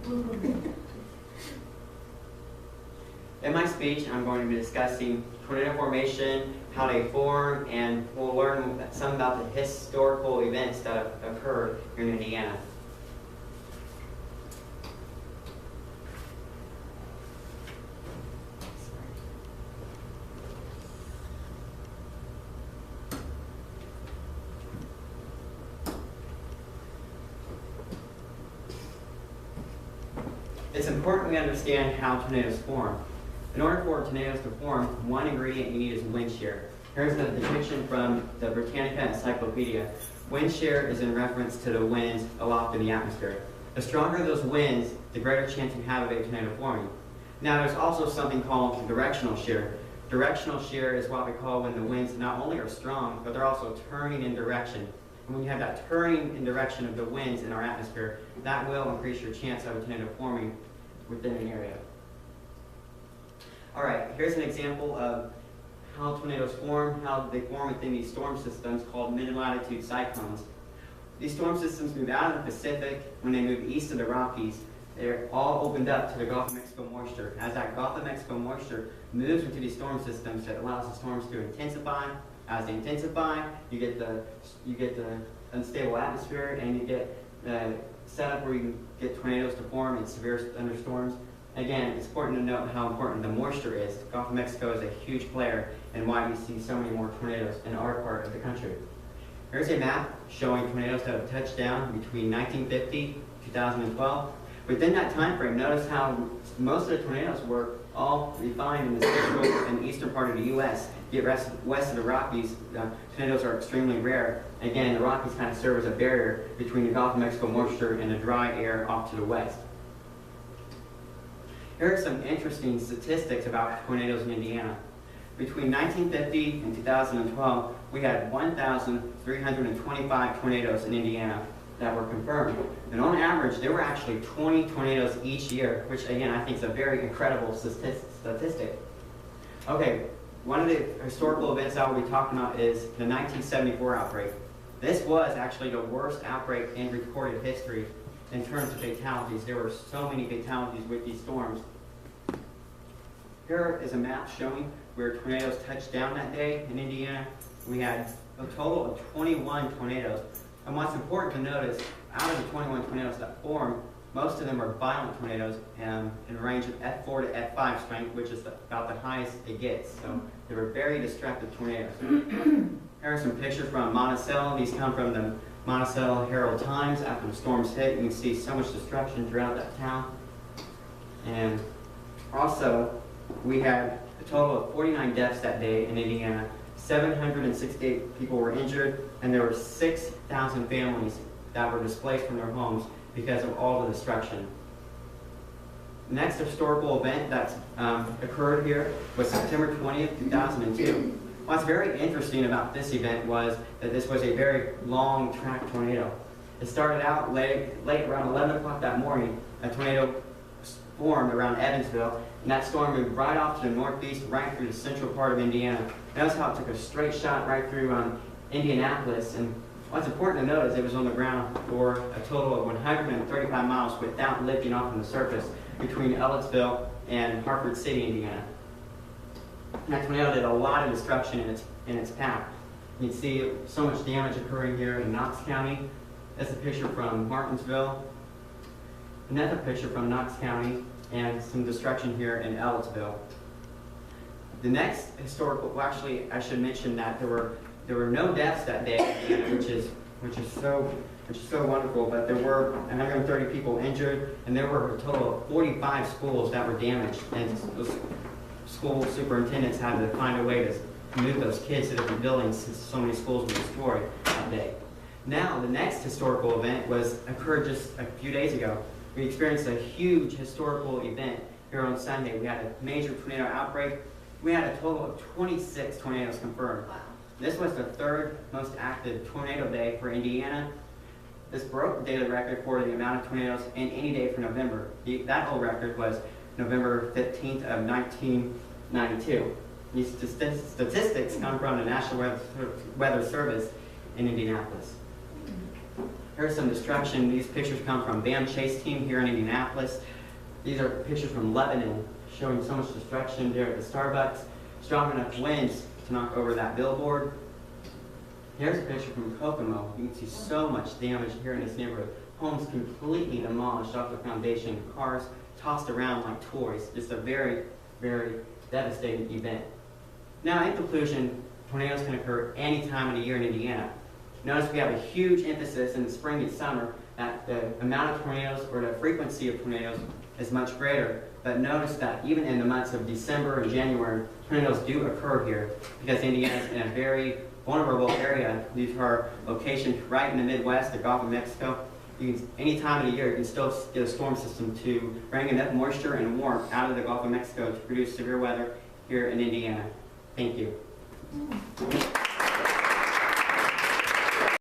In my speech, I'm going to be discussing tornado formation, how they form, and we'll learn some about the historical events that occurred here in Indiana. It's important we understand how tornadoes form. In order for tornadoes to form, one ingredient you need is wind shear. Here's a depiction from the Britannica Encyclopedia. Wind shear is in reference to the winds aloft in the atmosphere. The stronger those winds, the greater chance you have of a tornado forming. Now there's also something called directional shear. Directional shear is what we call when the winds not only are strong, but they're also turning in direction. And when you have that turning in direction of the winds in our atmosphere, that will increase your chance of a tornado forming within an area. All right, here's an example of how tornadoes form, how they form within these storm systems called mid-latitude cyclones. These storm systems move out of the Pacific. When they move east of the Rockies, they're all opened up to the Gulf of Mexico moisture. As that Gulf of Mexico moisture moves into these storm systems, it allows the storms to intensify. As they intensify, you get the unstable atmosphere, and you get the setup where you can get tornadoes to form in severe thunderstorms. Again, it's important to note how important the moisture is. The Gulf of Mexico is a huge player in why we see so many more tornadoes in our part of the country. Here's a map showing tornadoes that have touched down between 1950 and 2012. Within that time frame, notice how most of the tornadoes were all refined in the central and eastern part of the U.S. Yet west of the Rockies, tornadoes are extremely rare. Again, the Rockies kind of serve as a barrier between the Gulf of Mexico moisture and the dry air off to the west. Here are some interesting statistics about tornadoes in Indiana. Between 1950 and 2012, we had 1,325 tornadoes in Indiana that were confirmed. And on average, there were actually 20 tornadoes each year, which again, I think is a very incredible statistic. Okay, one of the historical events I will be talking about is the 1974 outbreak. This was actually the worst outbreak in recorded history in terms of fatalities. There were so many fatalities with these storms. Here is a map showing where tornadoes touched down that day in Indiana. We had a total of 21 tornadoes. And what's important to notice, out of the 21 tornadoes that formed, most of them are violent tornadoes in a range of F4 to F5 strength, which is about the highest it gets. So they were very destructive tornadoes. Here are some pictures from Monticello. These come from the Monticello Herald Times. After the storms hit, you can see so much destruction throughout that town. And also, we had a total of 49 deaths that day in Indiana. 768 people were injured, and there were 6,000 families that were displaced from their homes because of all the destruction. The next historical event that's occurred here was September 20th, 2002. What's very interesting about this event was that this was a very long track tornado. It started out late around 11 o'clock that morning. A tornado formed around Evansville, and that storm moved right off to the northeast, right through the central part of Indiana. Notice how it took a straight shot right through Indianapolis, and what's important to note is it was on the ground for a total of 135 miles without lifting off on the surface between Ellettsville and Hartford City, Indiana. And that tornado did a lot of destruction in its path. You can see so much damage occurring here in Knox County. That's a picture from Martinsville. Another picture from Knox County, and some destruction here in Ellettsville. The next historical, well, actually, I should mention that there were no deaths that day, which is so wonderful. But there were 130 people injured, and there were a total of 45 schools that were damaged. And those school superintendents had to find a way to move those kids to different buildings since so many schools were destroyed that day. Now, the next historical event occurred just a few days ago. We experienced a huge historical event here on Sunday. We had a major tornado outbreak. We had a total of 26 tornadoes confirmed. Wow. This was the third most active tornado day for Indiana. This broke the daily record for the amount of tornadoes in any day for November. That whole record was November 15th of 1992. These statistics come from the National Weather Service in Indianapolis. Here's some destruction. These pictures come from BAM Chase Team here in Indianapolis. These are pictures from Lebanon showing so much destruction there at the Starbucks. Strong enough winds to knock over that billboard. Here's a picture from Kokomo. You can see so much damage here in this neighborhood. Homes completely demolished off the foundation, cars tossed around like toys. Just a very, very devastating event. Now, in conclusion, tornadoes can occur any time of the year in Indiana. Notice we have a huge emphasis in the spring and summer that the amount of tornadoes or the frequency of tornadoes is much greater. But notice that even in the months of December and January, tornadoes do occur here because Indiana is in a very vulnerable area due to our location right in the Midwest, the Gulf of Mexico. Any time of the year, you can still get a storm system to bring enough moisture and warmth out of the Gulf of Mexico to produce severe weather here in Indiana. Thank you.